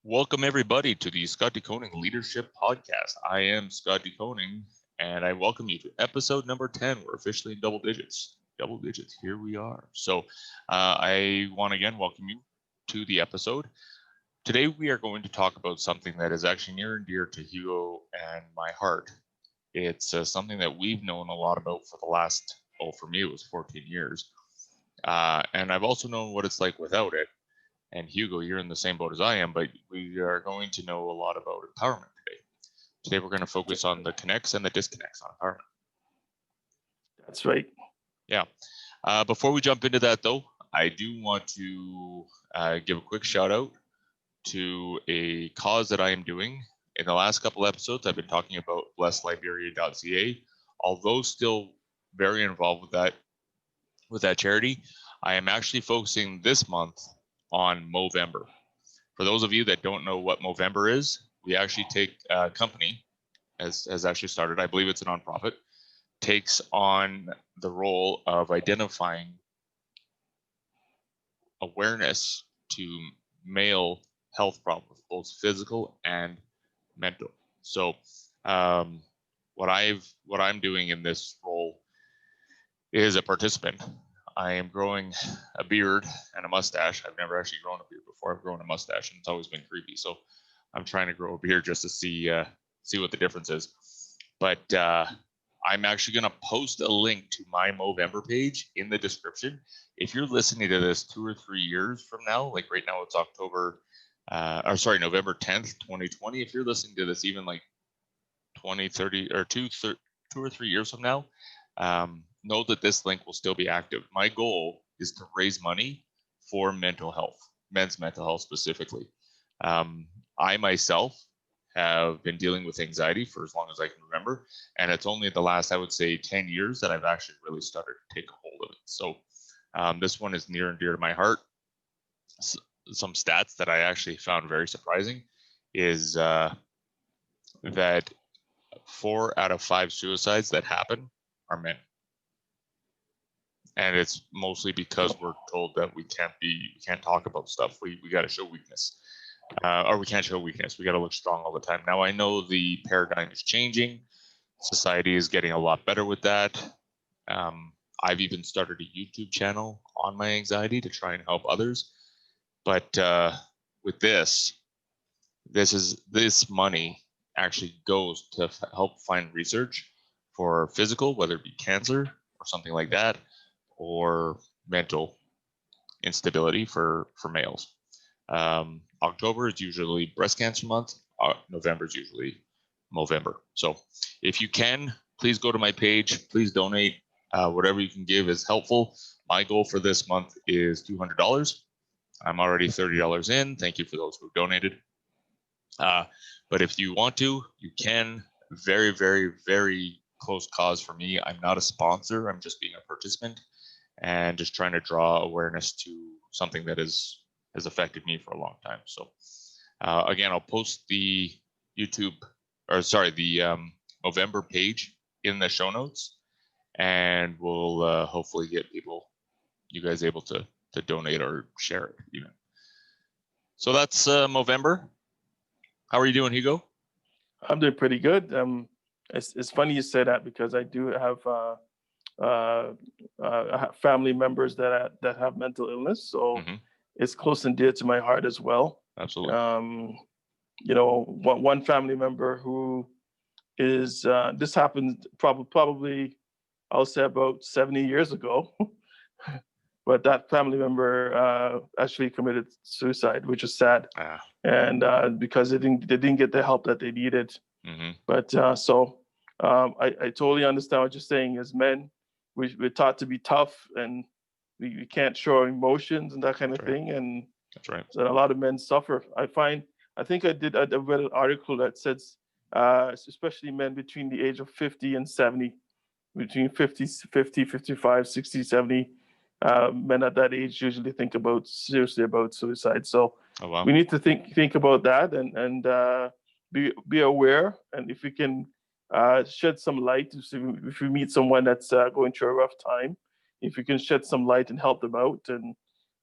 Welcome, everybody, to the Scott DeConing Leadership Podcast. I am Scott DeConing, and I welcome you to episode number 10. We're officially in double digits. Double digits, here we are. I want to again welcome you to the episode. Today, we are going to talk about something that is actually near and dear to Hugo and my heart. It's something that we've known a lot about for the last, for me, it was 14 years. And I've also known what it's like without it. And Hugo, you're in the same boat as I am, but we are going to know a lot about empowerment today. Today, we're going to focus on the connects and the disconnects on empowerment. That's right. Yeah. Before we jump into that, though, I do want to give a quick shout out to a cause that I am doing. In the last couple episodes, I've been talking about blessliberia.ca. Although still very involved with that charity, I am actually focusing this month on Movember. For those of you that don't know what Movember is, we actually take a company has actually started, I believe it's a nonprofit, takes on the role of identifying awareness to male health problems, both physical and mental. So what I'm doing in this role is a participant. I am growing a beard and a mustache. I've never actually grown a beard before. I've grown a mustache, and it's always been creepy. So I'm trying to grow a beard just to see what the difference is. But I'm actually going to post a link to my Movember page in the description. If you're listening to this 2 or 3 years from now, like right now it's November 10th, 2020. If you're listening to this even like 20, 30, or 2 or 3 years from now, know that this link will still be active. My goal is to raise money for mental health, men's mental health specifically. I myself have been dealing with anxiety for as long as I can remember, and it's only the last, I would say, 10 years that I've actually really started to take a hold of it. So this one is near and dear to my heart. Some stats that I actually found very surprising is that 4 out of 5 suicides that happen are men. And it's mostly because we're told that we can't talk about stuff. We got to show weakness, or we can't show weakness. We got to look strong all the time. Now I know the paradigm is changing. Society is getting a lot better with that. I've even started a YouTube channel on my anxiety to try and help others. But with this money actually goes to help find research for physical, whether it be cancer or something like that, or mental instability for males. October is usually breast cancer month. November is usually Movember. So if you can, please go to my page. Please donate. Whatever you can give is helpful. My goal for this month is $200. I'm already $30 in. Thank you for those who donated. But if you want to, you can. Very, very, very close cause for me. I'm not a sponsor. I'm just being a participant and just trying to draw awareness to something that has affected me for a long time. So again, I'll post the Movember page in the show notes, and we'll hopefully get you guys able to donate or share it even. So that's Movember. How are you doing, Hugo? I'm doing pretty good. It's funny you say that because I do have family members that have mental illness, so it's close and dear to my heart as well. Absolutely. One family member who is this happened probably I'll say about 70 years ago. But that family member actually committed suicide, which is sad, and because they didn't get the help that they needed. But I totally understand what you're saying. As men, we're taught to be tough, and we can't show our emotions and that kind of thing. And that's right. So a lot of men suffer. I think I read an article that says, especially men between the age of 50 and 70, between 50, 55, 60, 70. Men at that age usually think seriously about suicide. So we need to think about that and be aware. And if we can shed some light, if we meet someone that's going through a rough time, if we can shed some light and help them out and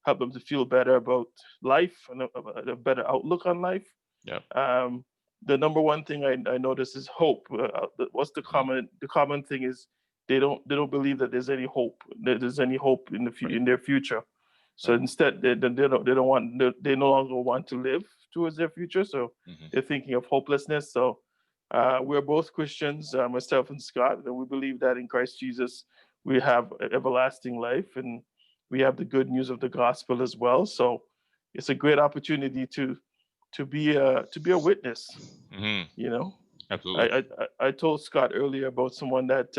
help them to feel better about life and a better outlook on life. Yeah. The number one thing I notice is hope. What's the common thing is they don't believe that there's any hope, that there's any hope in in their future. So Right. instead, they no longer want to live towards their future. So they're thinking of hopelessness. So we're both Christians, myself and Scott, and we believe that in Christ Jesus we have everlasting life, and we have the good news of the gospel as well. So it's a great opportunity to be a witness. You know, Absolutely. I told Scott earlier about someone that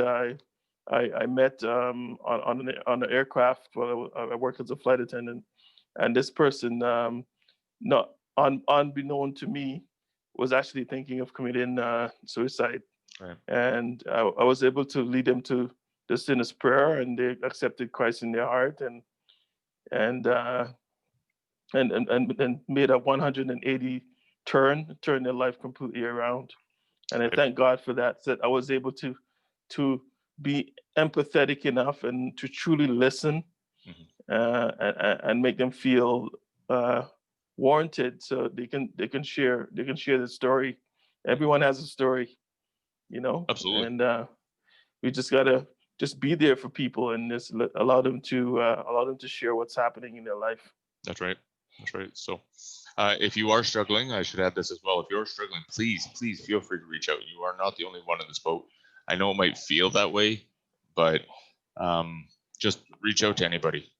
I met on an aircraft while I worked as a flight attendant, and this person, not unbeknown to me, was actually thinking of committing suicide. Right. And I was able to lead them to the sinner's prayer, and they accepted Christ in their heart, and uh, and made a 180 turn their life completely around. And I Right. thank God for that. That I was able to be empathetic enough and to truly listen, and make them feel warranted, so they can share the story. Everyone has a story, Absolutely. and we just gotta just be there for people and just allow them to share what's happening in their life. That's right. That's right. So, if you are struggling, I should add this as well. If you're struggling, please feel free to reach out. You are not the only one in this boat. I know it might feel that way, but just reach out to anybody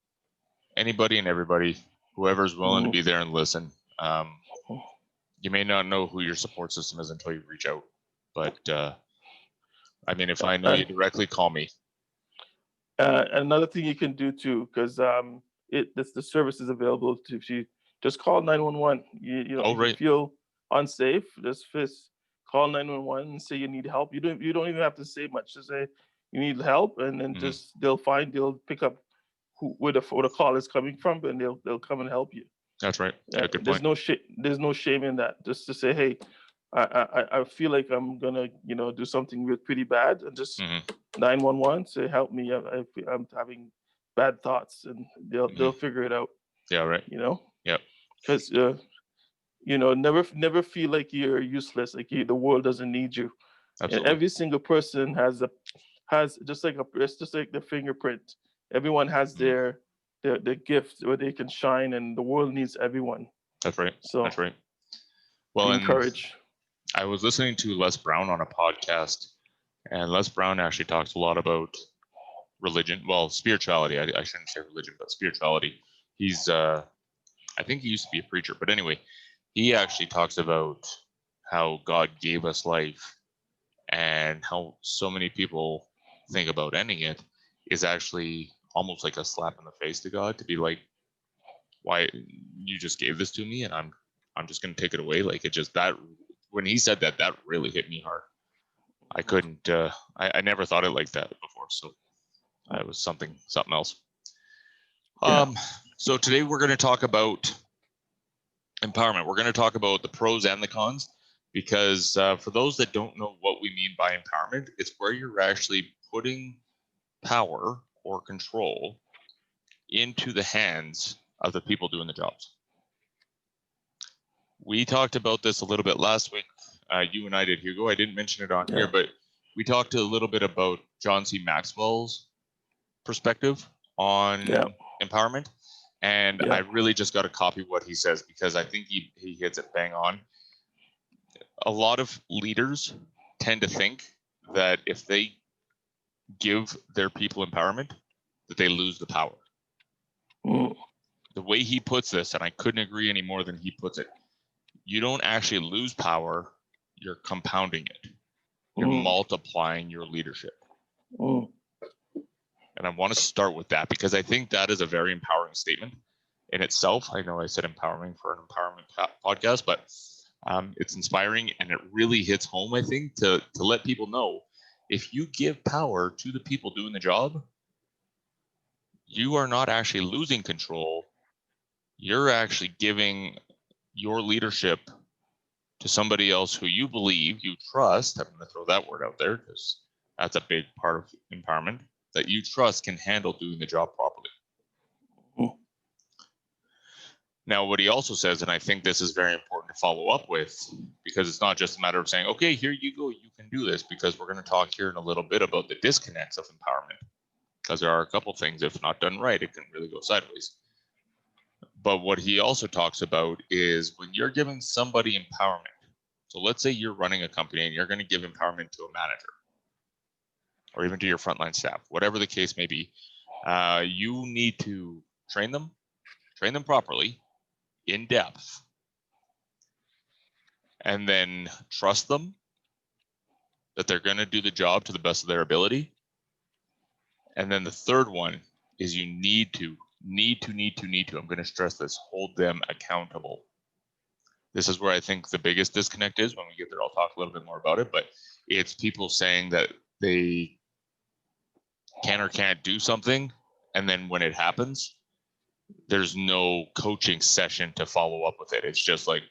and everybody, whoever's willing to be there and listen. You may not know who your support system is until you reach out, but I mean, if I know you directly, call me. Another thing you can do too, because the service is available to, if you just call 911. Oh, if you right. feel unsafe, just call 911 and say you need help. You don't even have to say much. Just say you need help, and then just they'll pick up where the call is coming from, and they'll come and help you. That's right. Yeah, good There's point. there's no shame in that. Just to say, hey, I feel like I'm gonna do something pretty bad, and just 911, say help me. I'm having bad thoughts, and they'll figure it out. Yeah, right. Yeah. Because never feel like you're useless, like the world doesn't need you. And Absolutely. every single person has just like it's just like the fingerprint. Everyone has their gift where they can shine, and the world needs everyone. That's right. So That's right. Well, encourage. I was listening to Les Brown on a podcast, and Les Brown actually talks a lot about religion. Well, spirituality. I shouldn't say religion, but spirituality. He's I think he used to be a preacher, but anyway, he actually talks about how God gave us life, and how so many people think about ending it is actually almost like a slap in the face to God, to be like, why you just gave this to me and I'm just going to take it away. Like, it just, that when he said that really hit me hard. I couldn't I never thought it like that before, so it was something else. So today we're going to talk about empowerment. We're going to talk about the pros and the cons, because for those that don't know what we mean by empowerment, it's where you're actually putting power or control into the hands of the people doing the jobs. We talked about this a little bit last week. You and I did, Hugo. I didn't mention it on here, but we talked a little bit about John C. Maxwell's perspective on empowerment. And I really just got to copy what he says, because I think he hits it bang on. A lot of leaders tend to think that if they give their people empowerment, that they lose the power. The way he puts this, and I couldn't agree any more than he puts it, you don't actually lose power, you're compounding it. You're multiplying your leadership. And I want to start with that, because I think that is a very empowering statement in itself. I know I said empowering for an empowerment podcast, but it's inspiring, and it really hits home, I think, to let people know, if you give power to the people doing the job, you are not actually losing control. You're actually giving your leadership to somebody else who you believe, you trust. I'm going to throw that word out there, because that's a big part of empowerment, that you trust can handle doing the job properly. Now, what he also says, and I think this is very important to follow up with, because it's not just a matter of saying, okay, here you go, you can do this, because we're going to talk here in a little bit about the disconnects of empowerment, because there are a couple things, if not done right, it can really go sideways. But what he also talks about is when you're giving somebody empowerment, so let's say you're running a company and you're going to give empowerment to a manager or even to your frontline staff, whatever the case may be, you need to train them properly, in depth, and then trust them that they're going to do the job to the best of their ability. And then the third one is you need to, I'm going to stress this, hold them accountable. This is where I think the biggest disconnect is. When we get there, I'll talk a little bit more about it, but it's people saying that they can or can't do something, and then when it happens, there's no coaching session to follow up with it. It's just like,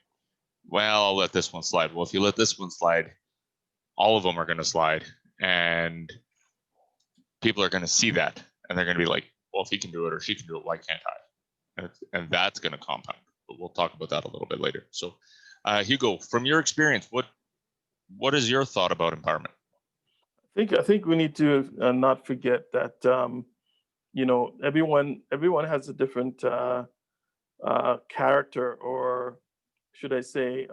well, I'll let this one slide. Well, if you let this one slide, all of them are going to slide, and people are going to see that, and they're going to be like, well, if he can do it or she can do it, why can't I? And that's going to compound. But we'll talk about that a little bit later. So, Hugo, from your experience, what is your thought about empowerment? I think we need to not forget that everyone has a different character, or should I say,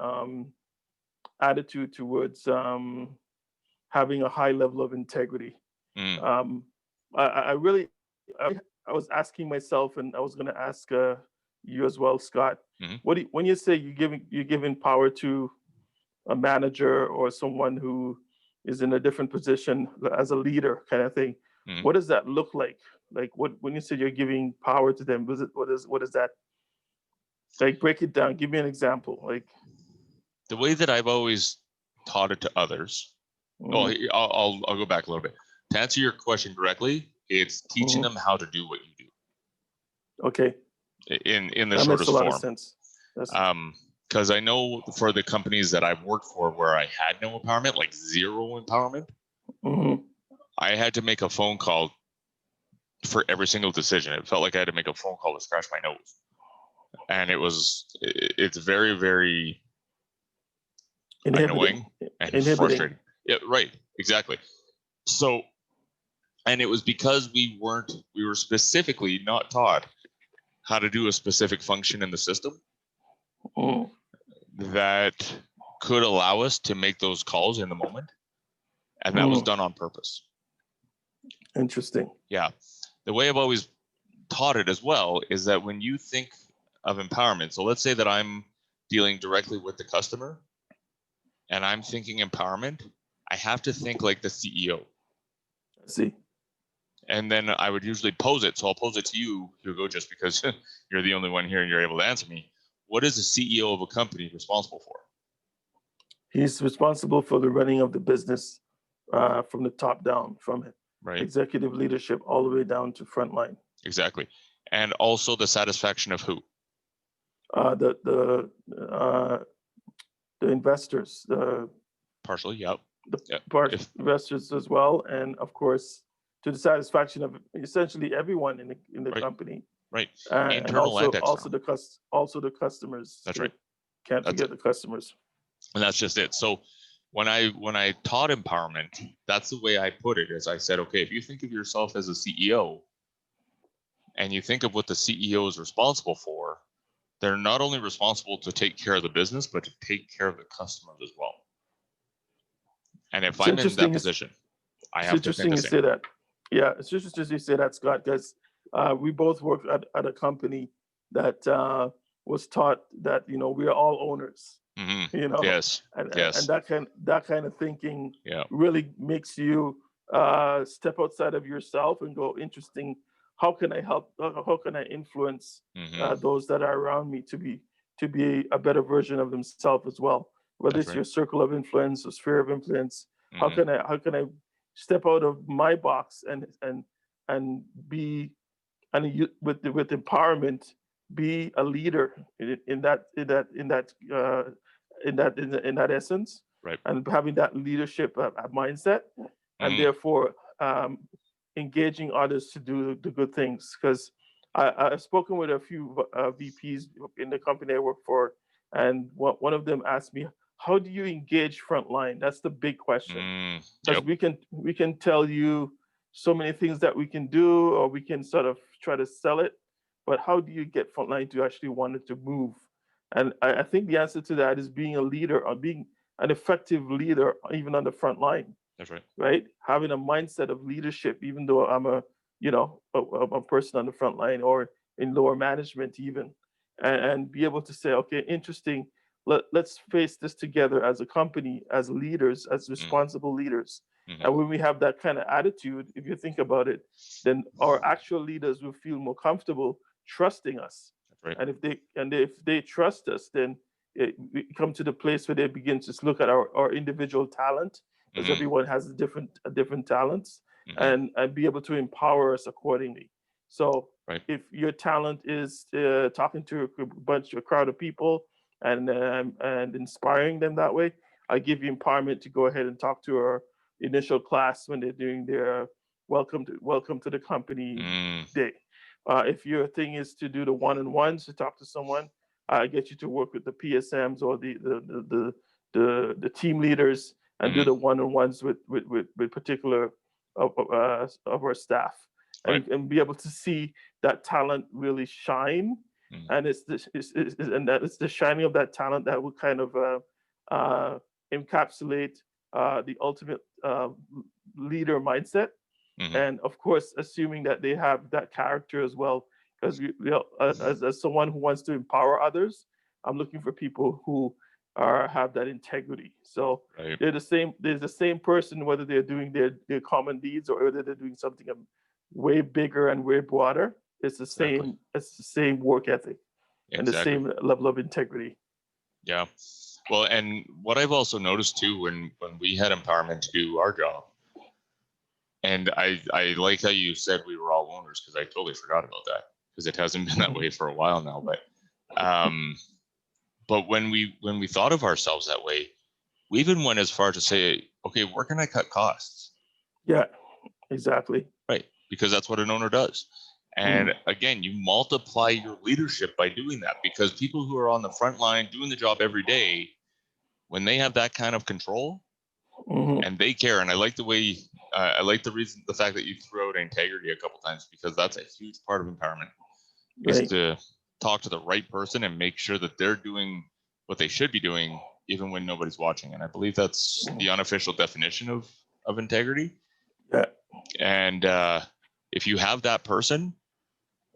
attitude towards having a high level of integrity. I was asking myself, and I was going to ask you as well, Scott. When you say you're giving power to a manager or someone who is in a different position as a leader, kind of thing, what does that look like? Like, when you say you're giving power to them, what is that? Like, break it down. Give me an example. Like, the way that I've always taught it to others. I'll go back a little bit. To answer your question directly, it's teaching them how to do what you do. Okay. In the that shortest makes a lot form. Of sense. Because I know for the companies that I've worked for where I had no empowerment, like zero empowerment, I had to make a phone call for every single decision. It felt like I had to make a phone call to scratch my nose. And it's very, very annoying and frustrating. Yeah, right. Exactly. So, and it was because we were specifically not taught how to do a specific function in the system that could allow us to make those calls in the moment. And that was done on purpose. Interesting. Yeah. The way I've always taught it as well is that when you think of empowerment, so let's say that I'm dealing directly with the customer and I'm thinking empowerment, I have to think like the CEO. I see. And then I would usually pose it. So I'll pose it to you, Hugo, just because you're the only one here and you're able to answer me. What is the CEO of a company responsible for? He's responsible for the running of the business from the top down, from executive leadership all the way down to frontline. Exactly. And also the satisfaction of who? The investors. Partially, yeah. Investors as well, and of course, to the satisfaction of essentially everyone in the company. Right. Internal and external. Also the customers. That's right. Can't forget the customers. And that's just it. So when I taught empowerment, that's the way I put it. Is I said, okay, if you think of yourself as a CEO, and you think of what the CEO is responsible for, they're not only responsible to take care of the business, but to take care of the customers as well. And if I'm in that position, I have to think the same. It's interesting you say that. Yeah, it's interesting you say that, Scott, because we both worked at a company that was taught that we are all owners. Yes. And yes. And that kind of thinking really makes you step outside of yourself and go, interesting. How can I help? How can I influence those that are around me to be a better version of themselves as well? Whether it's your circle of influence or sphere of influence, how can I step out of my box and be, and with empowerment, be a leader in that essence, right? And having that leadership mindset, and therefore engaging others to do the good things. Because I've spoken with a few VPs in the company I work for, and one of them asked me, "How do you engage frontline?" That's the big question, because Yep. we can tell you so many things that we can do, or we can sort of try to sell it, but how do you get frontline to actually want it to move? And I think the answer to that is being a leader, or being an effective leader, even on the front line, That's right. right? Having a mindset of leadership, even though I'm a person on the front line or in lower management even, and be able to say, okay, interesting. Let's face this together as a company, as leaders, as Mm, responsible leaders. mhm. And when we have that kind of attitude, if you think about it, then our actual leaders will feel more comfortable trusting us. That's right. And if they trust us, then we come to the place where they begin to look at our individual talent, because Hmm. everyone has a different talents, Hmm. and be able to empower us accordingly. So Right. if your talent is talking to a crowd of people, and inspiring them that way, I give you empowerment to go ahead and talk to our initial class when they're doing their welcome to the company Mm, day. If your thing is to do the one-on-ones, to talk to someone, I get you to work with the PSMs or the team leaders, and do mhm. the one-on-ones with particular of our staff, Right. and be able to see that talent really shine. Mm, And and that it's the shining of that talent that will kind of uh, encapsulate the ultimate leader mindset. mhm. And of course, assuming that they have that character as well, because as someone who wants to empower others, I'm looking for people who have that integrity. So Right. there's the same person, whether they're doing their common deeds or whether they're doing something way bigger and way broader. Exactly. It's the same work ethic and the Exactly. same level of integrity. Yeah. Well, and what I've also noticed too, when we had empowerment to do our job, and I like how you said we were all owners, because I totally forgot about that, because it hasn't been that way for a while now. Um, but when we thought of ourselves that way, we even went as far to say, okay, where can I cut costs? Yeah, exactly. Right. Because that's what an owner does. Mm, And again, you multiply your leadership by doing that, because people who are on the front line doing the job every day, when they have that kind of control mhm, and they care, and I like the way, I like the fact that you threw out integrity a couple times, because that's a huge part of empowerment, is right. to talk to the right person and make sure that they're doing what they should be doing, even when nobody's watching. And I believe that's Mm, the unofficial definition of integrity. yeah. And if you have that person,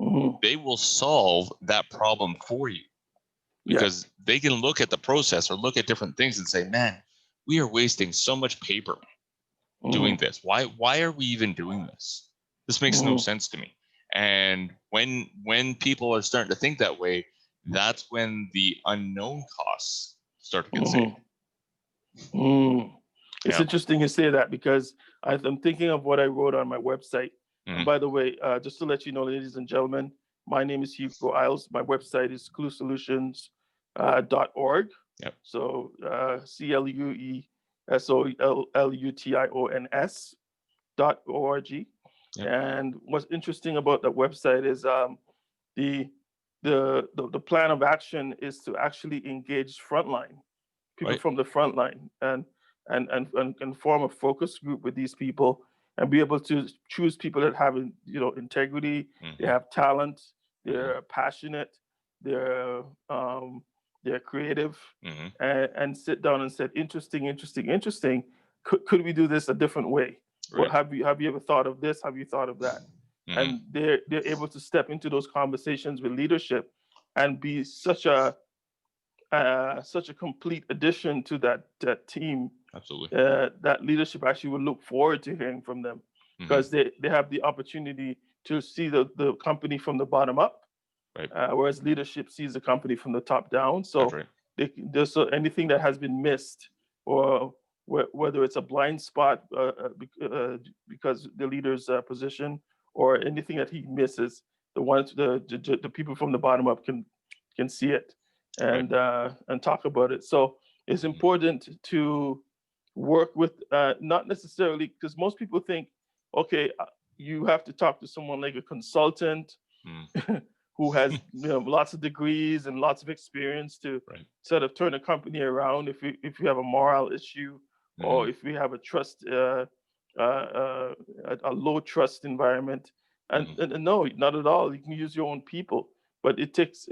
Mhm, they will solve that problem for you, yeah. because they can look at the process or look at different things and say, man, we are wasting so much paper doing Mhm, this. Why are we even doing this? This makes no mhm, sense to me. And when people are starting to think that way, that's when the unknown costs start to get saved. mhm, mhm. It's Yeah. interesting you say that, because I'm thinking of what I wrote on my website. And Hmm. by the way, just to let you know, ladies and gentlemen, my name is Hugo Isles. My website is cluesolutions.org. Yep. So CLUESOLUTIONS.org. Yep. And what's interesting about that website is the the plan of action is to actually engage frontline people Right. from the front line, and form a focus group with these people, and be able to choose people that have integrity, they Hmm. have talent, Hmm. they're passionate, they're um, they're creative, Hmm. and sit down and said, interesting. Could we do this a different way? What Right. have you ever thought of this? Have you thought of that? Hmm. And they're able to step into those conversations with leadership, and be such a complete addition to that team, Absolutely. that leadership actually would look forward to hearing from them, Hmm. because they have the opportunity to see the company from the bottom up, Right. whereas leadership sees the company from the top down. That's So right. there's anything that has been missed, or whether it's a blind spot, because the leader's position, or anything that he misses, the people from the bottom up can see it, Right. and talk about it. So it's Mhm. important to work with, not necessarily, because most people think, okay, you have to talk to someone like a consultant, who has lots of degrees and lots of experience to Right. sort of turn a company around if you have a moral issue, or Mhm. if we have a trust a low trust environment. Mhm. And no, not at all. You can use your own people, but it takes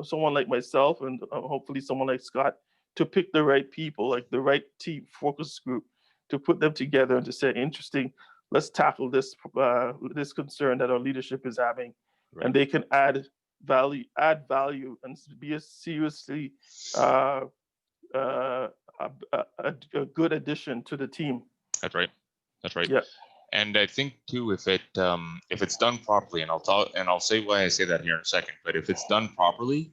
someone like myself and hopefully someone like Scott to pick the right people, like the right team focus group, to put them together and to say, interesting, let's tackle this concern that our leadership is having, Right. and they can add value and be a seriously uh, uh, a good addition to the team. That's right. That's right. Yeah. And I think too, if it's done properly, and I'll say why I say that here in a second, but if it's done properly,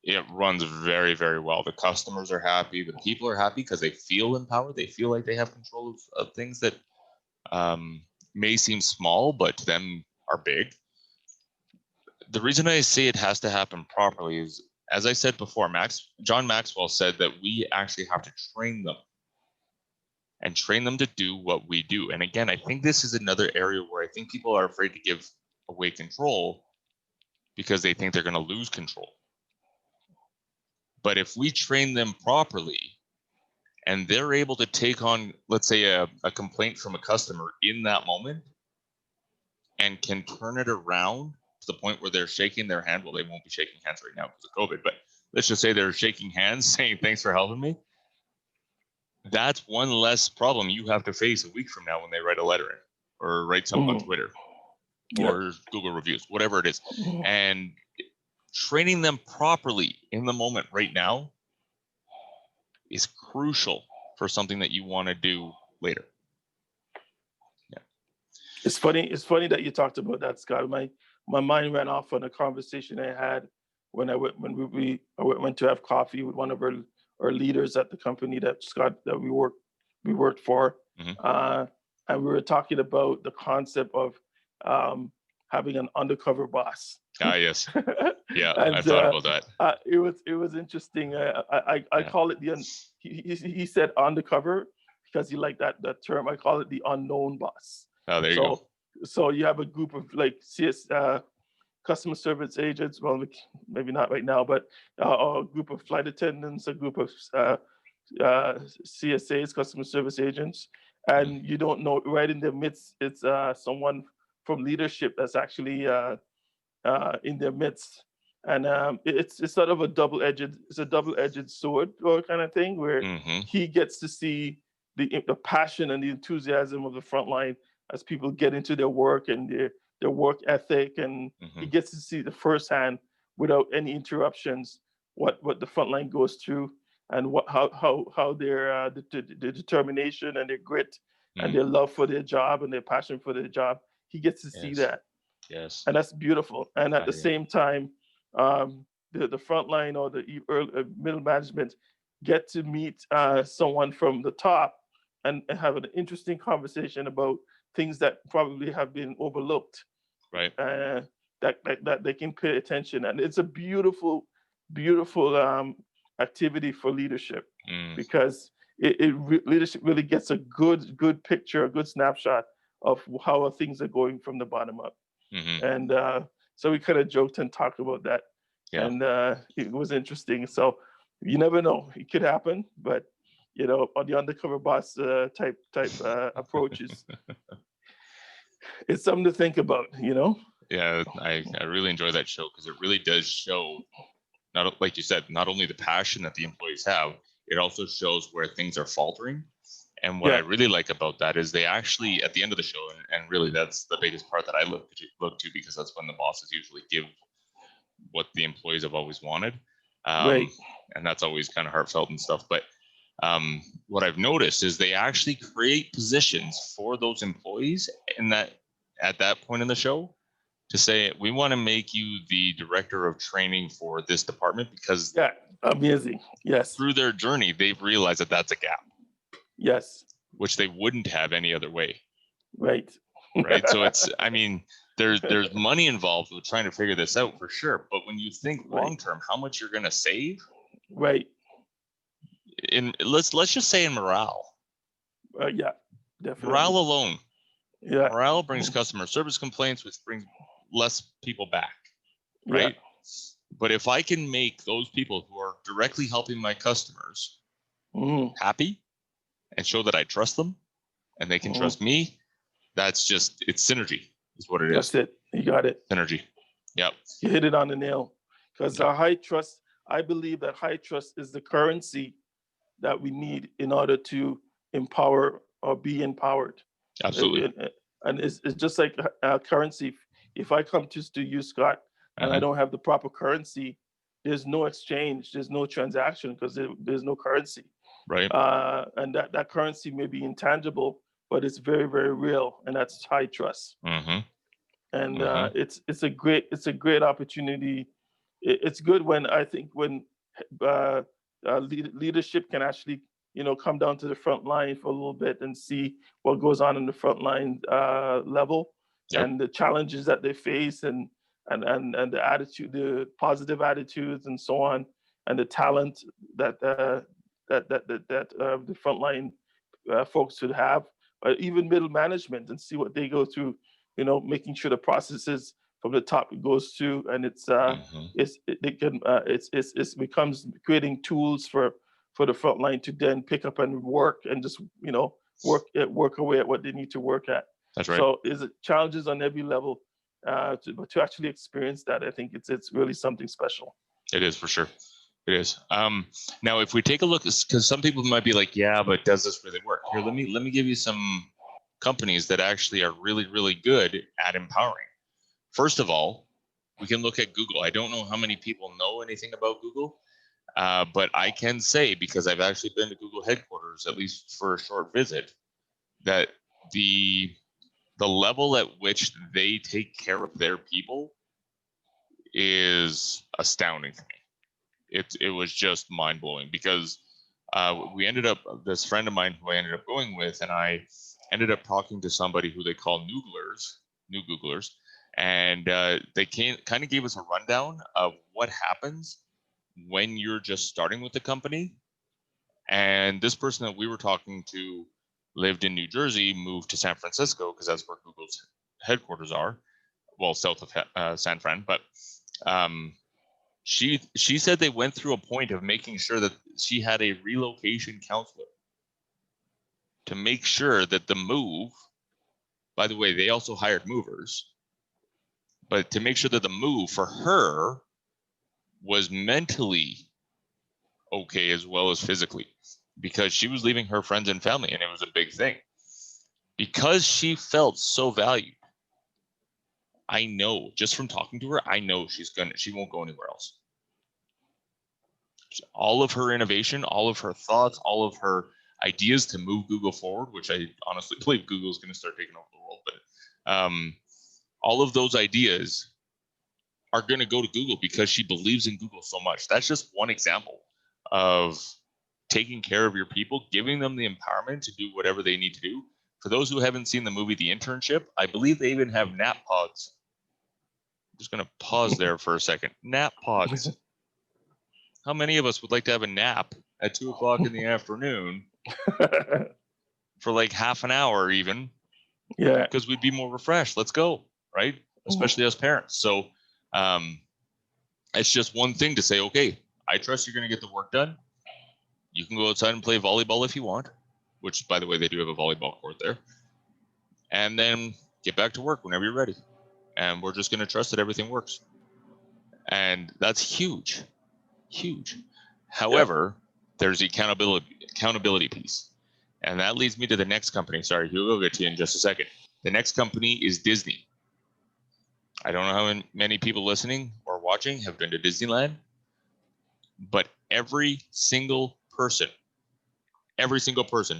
it runs very, very well. The customers are happy, the people are happy because they feel empowered. They feel like they have control of things that may seem small, but to them are big. The reason I say it has to happen properly is, as I said before, John Maxwell said that we actually have to train them and train them to do what we do. And again, I think this is another area where I think people are afraid to give away control because they think they're going to lose control. But if we train them properly and they're able to take on, let's say, a complaint from a customer in that moment and can turn it around to the point where they're shaking their hand. Well, they won't be shaking hands right now because of COVID, but let's just say they're shaking hands saying, thanks for helping me. That's one less problem you have to face a week from now when they write a letter in or write something on Twitter or Google reviews, whatever it is. And training them properly in the moment right now is crucial for something that you want to do later. Yeah. It's funny that you talked about that, Scott. My mind ran off on a conversation I had when I went to have coffee with one of our leaders at the company that we worked for. And we were talking about the concept of having an undercover boss. Yes. Yeah, And I thought about that. it was interesting. I call it he said undercover because he liked that term. I call it the unknown boss. Oh, there you go. So you have a group of like customer service agents. Well, maybe not right now, but a group of flight attendants, a group of CSAs, customer service agents, and you don't know, right in their midst, it's someone from leadership that's actually in their midst. And it's sort of a double-edged sword or kind of thing where he gets to see the passion and the enthusiasm of the front line as people get into their work and their work ethic, and he gets to see the firsthand without any interruptions what the front line goes through, and how their the determination and their grit and their love for their job and their passion for their job. He gets to see that. Yes. And that's beautiful. And at the same time, the front line or the middle management get to meet someone from the top and have an interesting conversation about things that probably have been overlooked. Right. That they can pay attention. And it's a beautiful, beautiful activity for leadership because leadership really gets a good picture, a good snapshot of how things are going from the bottom up. And so we kind of joked and talked about that. Yeah. And it was interesting. So you never know, it could happen, but on the undercover boss type approaches, it's something to think about, Yeah, I really enjoy that show because it really does show, not like you said, not only the passion that the employees have, it also shows where things are faltering. And what I really like about that is they actually, at the end of the show, and really that's the biggest part that I look to because that's when the bosses usually give what the employees have always wanted. And that's always kind of heartfelt and stuff. But what I've noticed is they actually create positions for those employees at that point in the show to say, we want to make you the director of training for this department because amazing. Yes. Through their journey, they've realized that that's a gap. Yes. Which they wouldn't have any other way. Right. Right. So there's money involved with trying to figure this out for sure. But when you think long term, how much you're going to save? Right. Let's just say in morale. Yeah, definitely. Morale alone. Yeah. Morale brings customer service complaints, which brings less people back, Yeah. right? But if I can make those people who are directly helping my customers happy and show that I trust them and they can trust me, that's just, it's synergy is what it is. That's it. You got it. Synergy. Yep. You hit it on the nail. Because high trust, I believe that high trust is the currency that we need in order to empower or be empowered. Absolutely. And it's just like currency. If I come to you, Scott, and I don't have the proper currency, there's no exchange, there's no transaction because there's no currency. Right. And that currency may be intangible, but it's very, very real, and that's high trust. And it's a great opportunity. It's good when I think when leadership can actually come down to the front line for a little bit and see what goes on in the front line level and the challenges that they face and the attitude, the positive attitudes and so on, and the talent that the frontline folks should have, or even middle management, and see what they go through. Making sure the processes from the top it goes through, and it becomes creating tools for the frontline to then pick up and work and just work away at what they need to work at. That's right. So is it challenges on every level to actually experience that? I think it's really something special. It is, for sure. It is. Now, if we take a look, because some people might be like, yeah, but does this really work? Here, let me give you some companies that actually are really, really good at empowering. First of all, we can look at Google. I don't know how many people know anything about Google, but I can say, because I've actually been to Google headquarters, at least for a short visit, that the level at which they take care of their people is astounding to me. It was just mind-blowing, because we ended up, this friend of mine who I ended up going with, and I ended up talking to somebody who they call new Googlers, and they kind of gave us a rundown of what happens when you're just starting with the company. And this person that we were talking to lived in New Jersey, moved to San Francisco because that's where Google's headquarters are, well, south of San Fran. But she said they went through a point of making sure that she had a relocation counselor to make sure that the move, by the way, they also hired movers, but to make sure that the move for her was mentally okay as well as physically, because she was leaving her friends and family, and it was a big thing. Because she felt so valued, I know, just from talking to her, I know she won't go anywhere else. All of her innovation, all of her thoughts, all of her ideas to move Google forward, which I honestly believe Google is going to start taking over the world, but all of those ideas are going to go to Google because she believes in Google so much. That's just one example of taking care of your people, giving them the empowerment to do whatever they need to do. For those who haven't seen the movie The Internship, I believe they even have nap pods. I'm just going to pause there for a second. Nap pods. How many of us would like to have a nap at 2 o'clock in the afternoon for like half an hour even? Yeah. Because we'd be more refreshed. Let's go, right? Especially as parents. So it's just one thing to say, okay, I trust you're going to get the work done. You can go outside and play volleyball if you want, which, by the way, they do have a volleyball court there. And then get back to work whenever you're ready. And we're just going to trust that everything works. And that's huge, huge. However, there's the accountability piece. And that leads me to the next company. Sorry, Hugo, I'll get to you in just a second. The next company is Disney. I don't know how many people listening or watching have been to Disneyland, but every single person,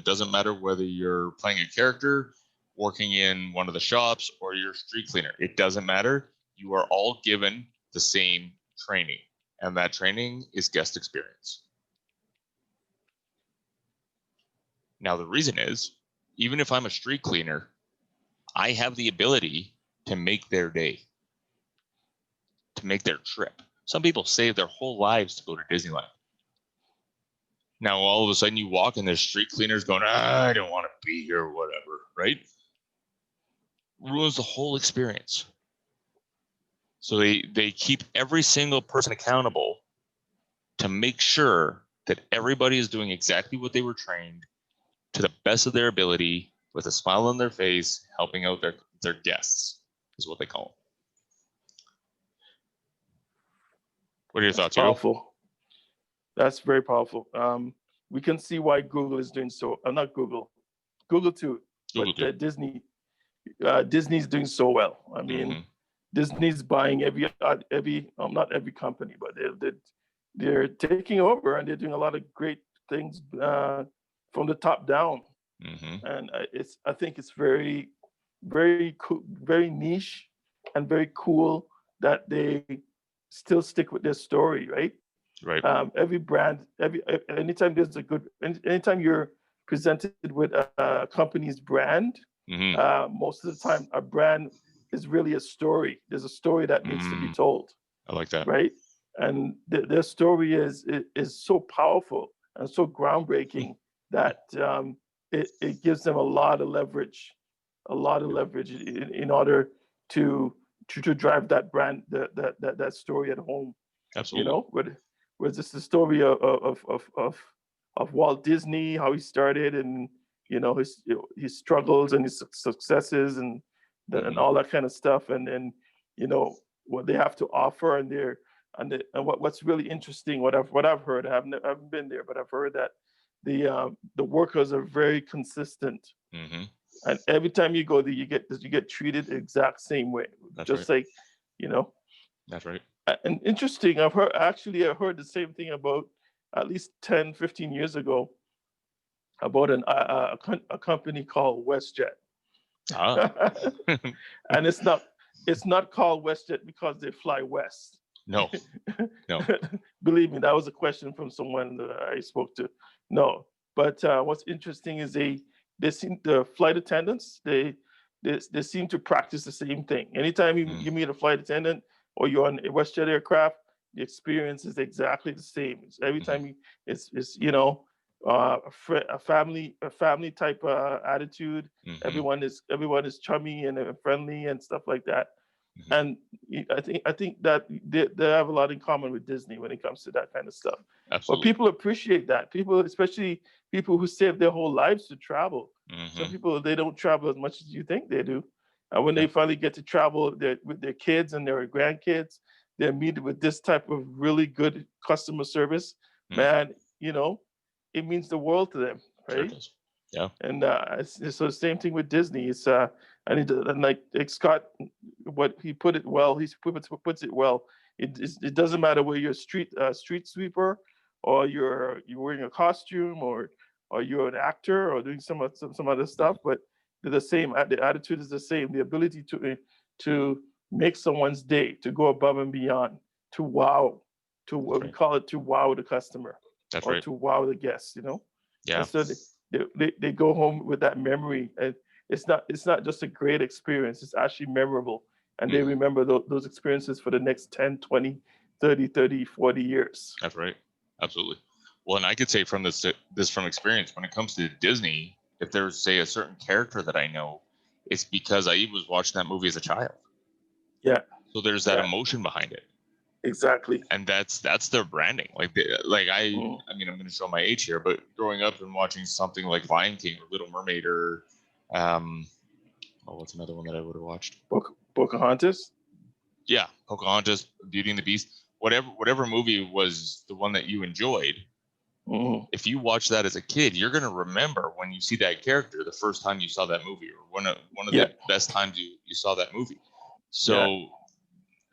doesn't matter whether you're playing a character, working in one of the shops, or you're a street cleaner. It doesn't matter. You are all given the same training, and that training is guest experience. Now, the reason is, even if I'm a street cleaner, I have the ability to make their day, to make their trip. Some people save their whole lives to go to Disneyland. Now, all of a sudden, you walk and there's street cleaners going, I don't want to be here, whatever, right? Ruins the whole experience. So they keep every single person accountable to make sure that everybody is doing exactly what they were trained to the best of their ability, with a smile on their face, helping out their guests, is what they call them. What are your thoughts, Hugo? Powerful. That's very powerful. We can see why Google is doing so. Not Google, Google too, Google but Disney's doing so well. I mean, Disney's buying every not every company, but they're taking over, and they're doing a lot of great things from the top down. And I think it's very, very cool, very niche, and very cool that they still stick with their story, right? Right. Every brand, anytime there's anytime you're presented with a company's brand, most of the time a brand is really a story. There's a story that needs to be told. I like that. Right? And their story is so powerful and so groundbreaking that it gives them a lot of leverage in order to drive that brand, that story at home. Absolutely. You know, where this the story of Walt Disney, how he started, and you know his struggles and his successes, and all that kind of stuff, and then you know what they have to offer, and what's really interesting, what I've heard, I haven't been there, but I've heard that the workers are very consistent, and every time you go there, you get treated the exact same way. That's just right. like, you know. That's right. And interesting, I heard the same thing about at least 10, 15 years ago about a company called WestJet. And it's not called WestJet because they fly west. No. Believe me, that was a question from someone that I spoke to. No, but what's interesting is they seem, the flight attendants, they seem to practice the same thing. Anytime you meet a flight attendant or you're on a WestJet aircraft, the experience is exactly the same. Every time it's you know, a family type attitude. Everyone is chummy and friendly and stuff like that. And I think that they have a lot in common with Disney when it comes to that kind of stuff. Absolutely. But people appreciate that. People, especially people who save their whole lives to travel. Some people, they don't travel as much as you think they do. And when they finally get to travel with their kids and their grandkids, they're meeting with this type of really good customer service. Man, you know, it means the world to them, right? Sure does. Yeah. And so the same thing with Disney. It's and like Scott, what he put it well. He puts it well. It doesn't matter whether you're a street sweeper, or you're wearing a costume, or you're an actor, or doing some other stuff. But they're the same. The attitude is the same. The ability to make someone's day, to go above and beyond, to wow, we call it, to wow the customer. That's or right. to wow the guests. You know. Yeah. And so they go home with that memory, and it's not just a great experience, it's actually memorable, and they remember those experiences for the next 10, 20, 30, 40 years. That's right. Absolutely. Well, and I could say from this from experience, when it comes to Disney, if there's, say, a certain character that I know, it's because I was watching that movie as a child. Yeah. So there's that emotion behind it. Exactly. And that's their branding. I mean, I'm going to show my age here, but growing up and watching something like Lion King or Little Mermaid, or what's another one that I would have watched? Pocahontas. Yeah, Pocahontas, Beauty and the Beast, whatever movie was the one that you enjoyed. If you watch that as a kid, you're going to remember when you see that character the first time you saw that movie, or one of the best times you saw that movie. So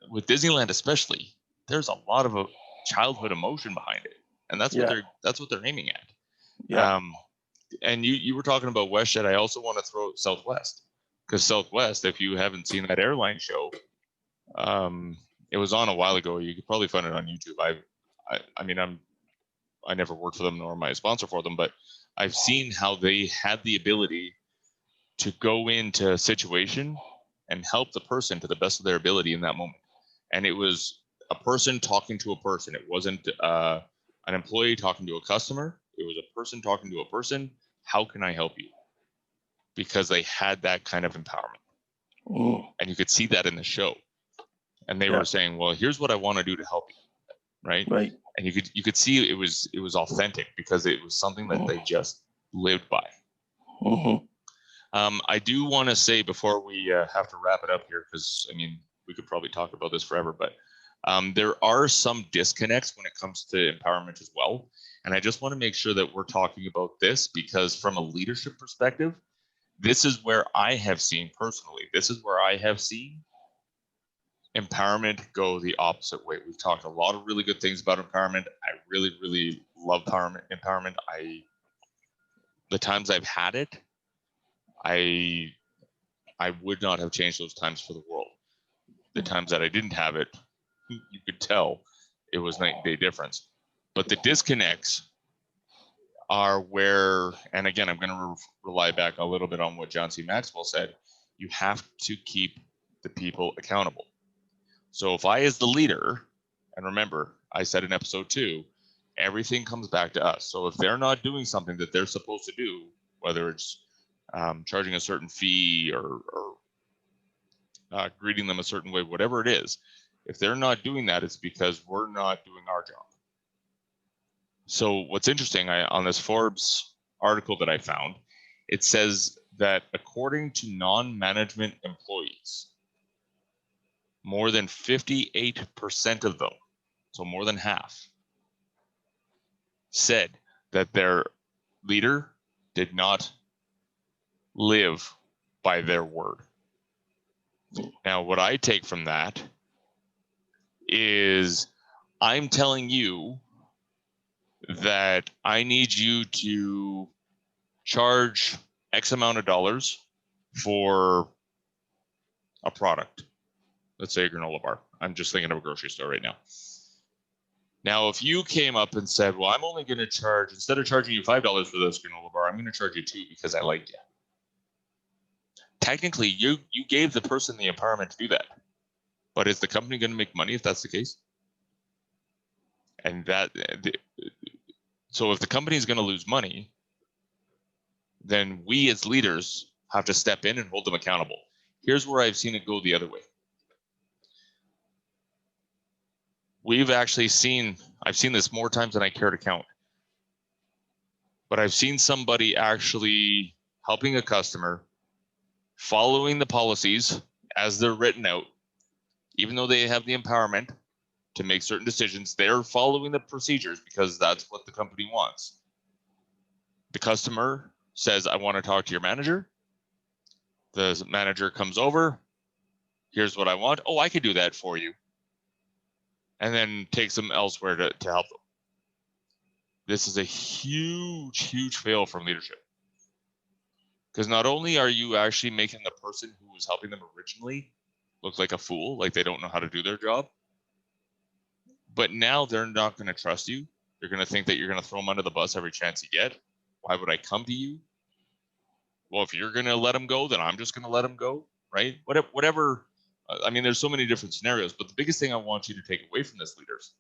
with Disneyland especially, there's a lot of childhood emotion behind it, and that's what they're aiming at. Yeah. And you were talking about WestJet. I also want to throw out Southwest, because Southwest, if you haven't seen that airline show, it was on a while ago. You could probably find it on YouTube. I never worked for them, nor am I a sponsor for them, but I've seen how they had the ability to go into a situation and help the person to the best of their ability in that moment. And it was a person talking to a person. It wasn't an employee talking to a customer. It was a person talking to a person. How can I help you? Because they had that kind of empowerment. And you could see that in the show. and they were saying, well, here's what I want to do to help you, right? Right. And you could see it was authentic because it was something that they just lived by. Mm-hmm. I do want to say before we have to wrap it up here, because I mean we could probably talk about this forever, but there are some disconnects when it comes to empowerment as well. And I just want to make sure that we're talking about this because from a leadership perspective, this is where I have seen personally, this is where I have seen empowerment go the opposite way. We've talked a lot of really good things about empowerment. I really, really love empowerment. The times I've had it, I would not have changed those times for the world. The times that I didn't have it, you could tell it was night and day difference. But the disconnects are where, and again, I'm going to rely back a little bit on what John C. Maxwell said, you have to keep the people accountable. So if I, as the leader, and remember, I said in episode 2, everything comes back to us. So if they're not doing something that they're supposed to do, whether it's charging a certain fee or greeting them a certain way, whatever it is, if they're not doing that, it's because we're not doing our job. So what's interesting, on this Forbes article that I found, it says that according to non-management employees, more than 58% of them, so more than half, said that their leader did not live by their word. Now, what I take from that is I'm telling you that I need you to charge X amount of dollars for a product. Let's say a granola bar. I'm just thinking of a grocery store right now. Now, if you came up and said, well, I'm only going to charge, instead of charging you $5 for this granola bar, I'm going to charge you $2 because I like you. Technically, you gave the person the empowerment to do that. But is the company going to make money if that's the case? And so if the company is going to lose money, then we as leaders have to step in and hold them accountable. Here's where I've seen it go the other way. I've seen this more times than I care to count. But I've seen somebody actually helping a customer, following the policies as they're written out, even though they have the empowerment to make certain decisions, they're following the procedures because that's what the company wants. The customer says, I want to talk to your manager. The manager comes over. Here's what I want. Oh, I could do that for you. And then takes them elsewhere to help them. This is a huge, huge fail from leadership. Because not only are you actually making the person who was helping them originally look like a fool, like they don't know how to do their job, but now they're not going to trust you. They're going to think that you're going to throw them under the bus every chance you get. Why would I come to you? Well, if you're going to let them go, then I'm just going to let them go, right? Whatever. I mean, there's so many different scenarios, but the biggest thing I want you to take away from this, leaders,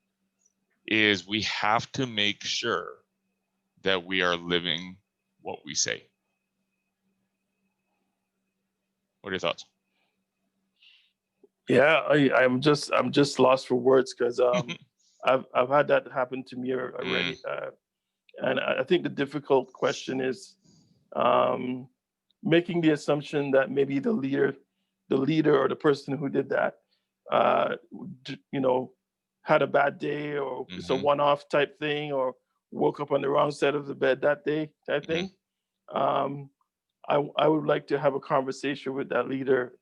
is we have to make sure that we are living what we say. What are your thoughts? Yeah, I'm just lost for words because I've had that happen to me already, and I think the difficult question is making the assumption that maybe the leader or the person who did that, had a bad day, or it's a one-off type thing, or woke up on the wrong side of the bed that day type thing. I would like to have a conversation with that leader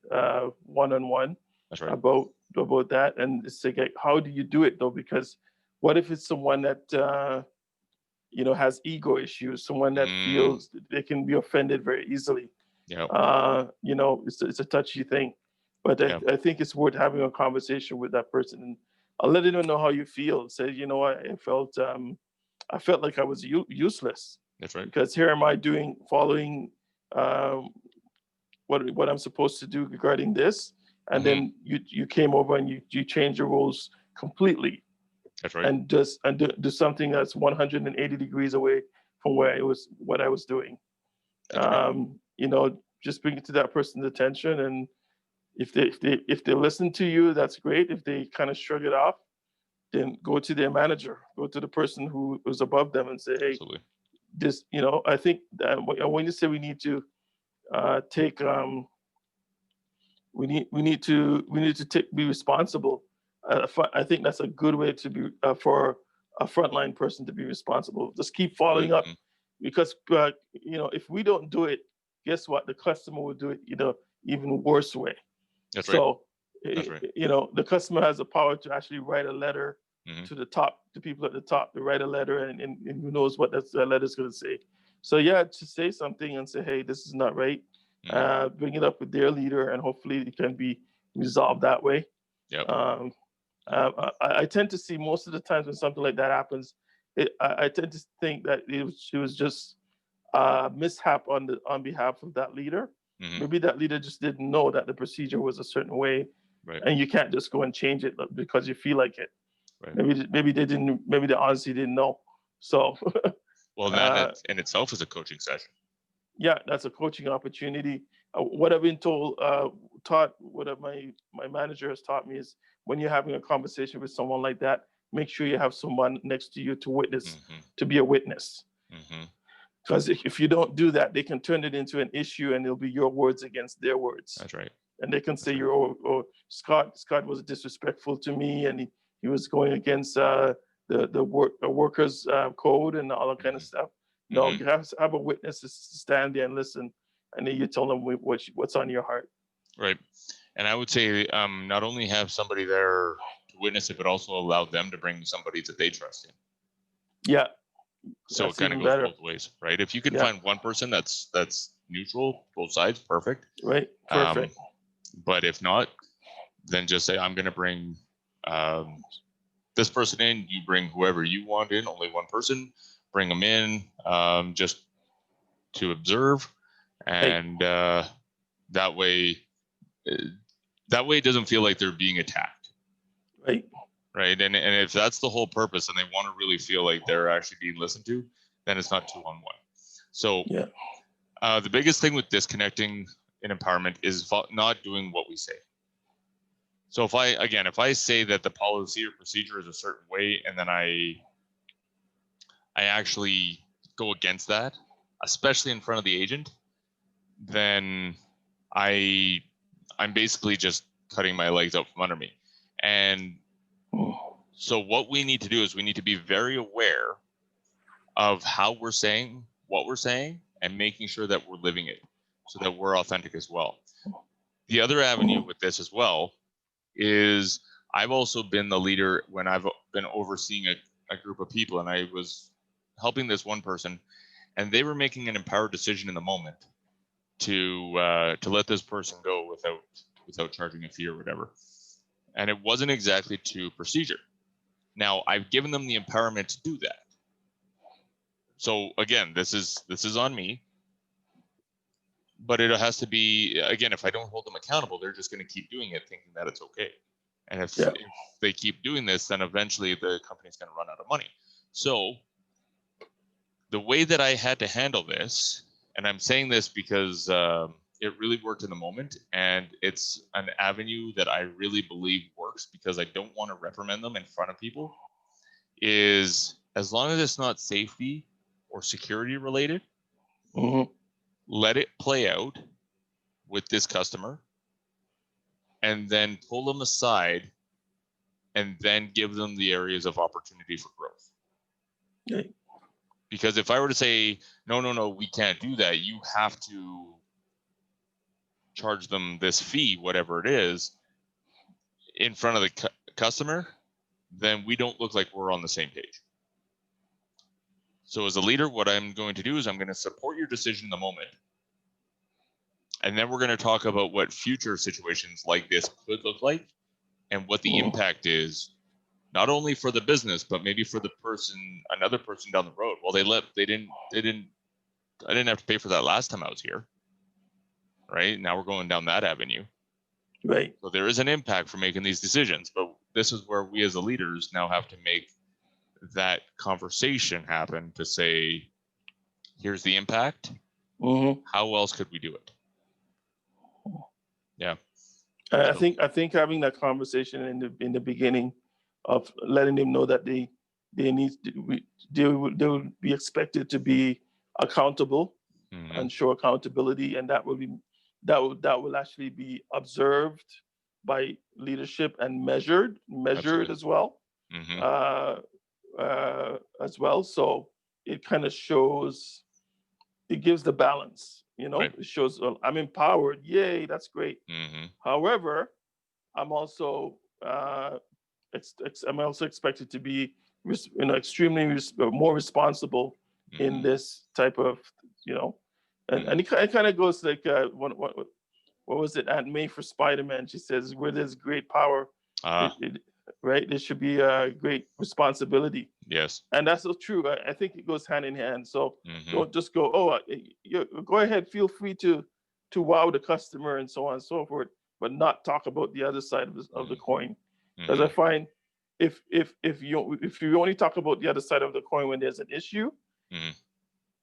one-on-one. That's right. about that, and say, how do you do it though? Because what if it's someone that has ego issues, someone that feels they can be offended very easily? Yeah. It's a touchy thing, but I think it's worth having a conversation with that person, and I'll let them know how you feel. Say, I felt like I was useless. That's right. Because here am I following what I'm supposed to do regarding this. And then you came over and you changed your roles completely. That's right. And do something that's 180 degrees away from what I was doing. Right. Just bring it to that person's attention, and If they listen to you, that's great. If they kind of shrug it off, then go to their manager, go to the person who was above them and say, hey, Absolutely. this, I think that when you say we need to take we need to be responsible. I think that's a good way to be for a frontline person to be responsible. Just keep following up, Mhm. because if we don't do it, guess what? The customer will do it, even worse way. That's right. So, That's right. the customer has the power to actually write a letter Hmm. to the top, to people at the top, to write a letter, and who knows what that letter is going to say. So yeah, to say something and say, hey, this is not right. Hmm. Bring it up with their leader, and hopefully it can be resolved that way. Yep. Um, I tend to see most of the times when something like that happens, I tend to think that it was just a mishap on behalf of that leader. Hmm. Maybe that leader just didn't know that the procedure was a certain way, Right. and you can't just go and change it because you feel like it. Right. Maybe they didn't. Maybe they honestly didn't know. So Well, that uh, in itself is a coaching session. yeah, that's a coaching opportunity. What I've been taught, what my manager has taught me is, when you're having a conversation with someone like that, make sure you have someone next to you to witness, Hmm. to be a witness. Hmm. Because if you don't do that, they can turn it into an issue, and it'll be your words against their words. That's right. And they can That's say, right. Scott was disrespectful to me, and he was going against the workers code and all that kind of Hmm. stuff. No, Hmm. you have a witness to stand there and listen, and then you tell them what's on your heart. Right. And I would say not only have somebody there to witness it, but also allow them to bring somebody that they trust in. Yeah, So it that's kind of even goes better. both ways, right? If you can Yeah, find one person that's neutral, both sides, perfect. right, Um, perfect. but if not, then just say, I'm going to bring um, this person in. You bring whoever you want in, only one person. Bring them in just to observe, Hey, and that way, uh, that way it doesn't feel like they're being attacked, right, right? And if that's the whole purpose, and they want to really feel like they're actually being listened to, then it's not 2-on-1. So yeah, the biggest thing with disconnecting in empowerment is not doing what we say. So if I say that the policy or procedure is a certain way, and then I actually go against that, especially in front of the agent, then I'm basically just cutting my legs out from under me. And so what we need to do is we need to be very aware of how we're saying what we're saying and making sure that we're living it so that we're authentic as well. The other avenue with this as well is I've also been the leader when I've been overseeing a group of people, and I was helping this one person, and they were making an empowered decision in the moment to let this person go without charging a fee or whatever, and it wasn't exactly to procedure. Now I've given them the empowerment to do that. So again, this is on me, but it has to be, again, if I don't hold them accountable, they're just going to keep doing it thinking that it's okay. And yeah, if they keep doing this, then eventually the company's going to run out of money. So the way that I had to handle this, and I'm saying this because it really worked in the moment, and it's an avenue that I really believe works because I don't want to reprimand them in front of people, is as long as it's not safety or security related, hmm let it play out with this customer and then pull them aside and then give them the areas of opportunity for growth. right, Because if I were to say, no, we can't do that, you have to charge them this fee, whatever it is, in front of the customer, then we don't look like we're on the same page. So as a leader, what I'm going to do is I'm going to support your decision in the moment. And then we're going to talk about what future situations like this could look like and what the impact is, not only for the business, but maybe for the person, another person down the road. Well, I didn't have to pay for that last time I was here. Right now we're going down that avenue. right. So there is an impact for making these decisions, but this is where we as the leaders now have to make that conversation happen to say, here's the impact. hmm How else could we do it? Yeah. I think having that conversation in the beginning of letting them know that they need to, they will be expected to be accountable Mhm. and show accountability, and that will actually be observed by leadership and measured Absolutely. as well, Mhm. as well. So it kind of shows, it gives the balance, you know. Right. It shows, well, I'm empowered, yay, that's great. Mhm. However, I'm also I'm also expected to be extremely more responsible in Mhm. this type of, you know. And Mhm. it kind of goes like what was it, Aunt May for Spider-Man? She says, where there's great power, Ah, right, there should be a great responsibility. yes. And that's so true. I think it goes hand in hand. So Mhm. don't just go, oh, go ahead, feel free to wow the customer and so on and so forth, but not talk about the other side of the Mhm. coin. Because I Mhm. find if you only talk about the other side of the coin when there's an issue, Mhm.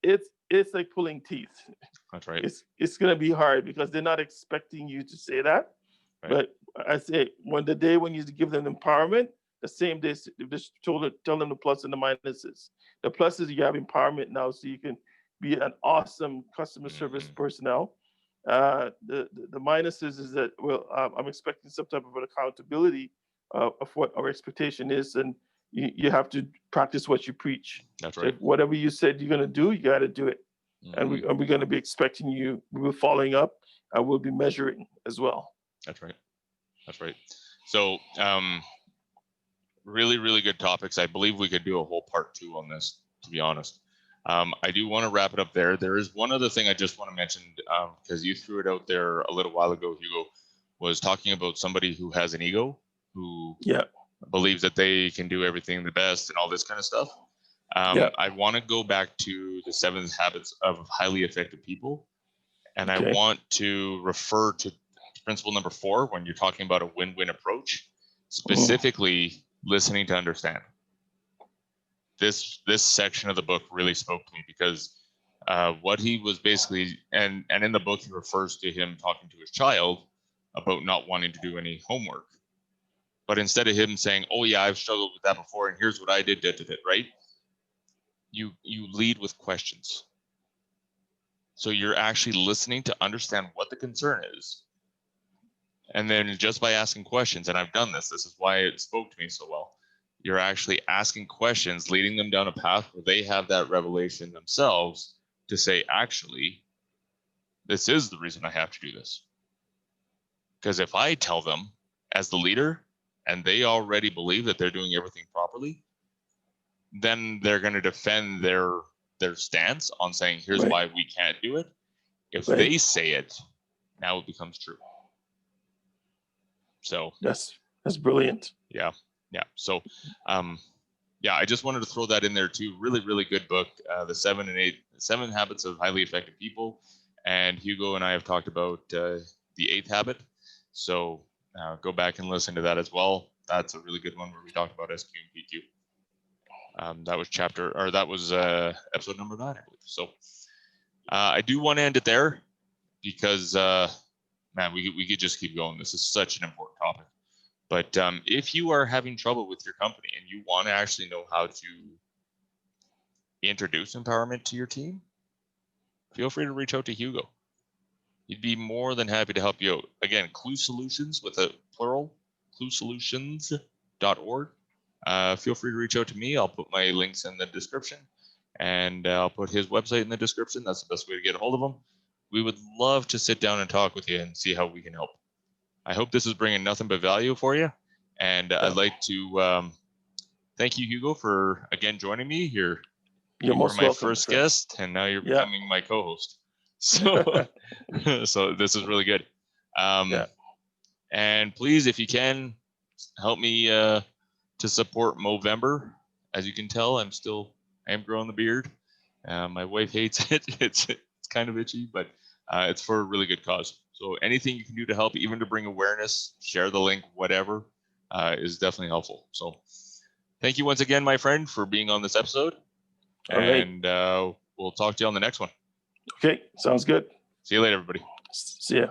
it's like pulling teeth. That's right. It's gonna be hard because they're not expecting you to say that. Right. But I say when you give them empowerment, the same day just tell them the plus and the minuses. The plus is you have empowerment now, so you can be an awesome customer service Mhm. personnel. The minuses is that, well, I'm expecting some type of an accountability of what our expectation is, and you have to practice what you preach. That's So right. if whatever you said you're gonna do, you got to do it, and Mhm. we're going to be expecting you. We're following up, and we'll be measuring as well. That's right. That's right. So, really, really good topics. I believe we could do a whole part 2 on this, to be honest. I do want to wrap it up there. There is one other thing I just want to mention, because you threw it out there a little while ago, Hugo, was talking about somebody who has an ego, who Yeah, believes that they can do everything the best and all this kind of stuff. yeah. I want to go back to the 7 habits of highly effective people. And I Okay. want to refer to principle number 4 when you're talking about a win-win approach, specifically listening to understand. This section of the book really spoke to me because what he was basically, and in the book he refers to him talking to his child about not wanting to do any homework, but instead of him saying, "Oh yeah, I've struggled with that before, and here's what I did," right? You lead with questions, so you're actually listening to understand what the concern is, and then just by asking questions, and I've done this. This is why it spoke to me so well. You're actually asking questions, leading them down a path where they have that revelation themselves to say, actually, this is the reason I have to do this. Because if I tell them as the leader and they already believe that they're doing everything properly, then they're going to defend their stance on saying, here's Right. why we can't do it. If Right. they say it, now it becomes true. So That's brilliant. yeah. So yeah, I just wanted to throw that in there too. Really, really good book. The 7 Habits of Highly Effective People. And Hugo and I have talked about the 8th habit. So go back and listen to that as well. That's a really good one where we talked about SQ and PQ. That was episode number 9, I believe. So I do want to end it there because man, we could just keep going. This is such an important topic. But if you are having trouble with your company and you want to actually know how to introduce empowerment to your team, feel free to reach out to Hugo. He'd be more than happy to help you out. Again, Clue Solutions with a plural, cluesolutions.org. Feel free to reach out to me. I'll put my links in the description, and I'll put his website in the description. That's the best way to get a hold of him. We would love to sit down and talk with you and see how we can help. I hope this is bringing nothing but value for you. And I'd like to thank you, Hugo, for again joining me here. You're You were most my welcome, first my friend. guest, and now you're Yeah. becoming my co-host. So, so this is really good. Yeah. And please, if you can, help me to support Movember. As you can tell, I am growing the beard. My wife hates it. It's kind of itchy, but it's for a really good cause. So anything you can do to help, even to bring awareness, share the link, whatever, is definitely helpful. So thank you once again, my friend, for being on this episode. All right. And we'll talk to you on the next one. Okay. Sounds good. See you later, everybody. See ya.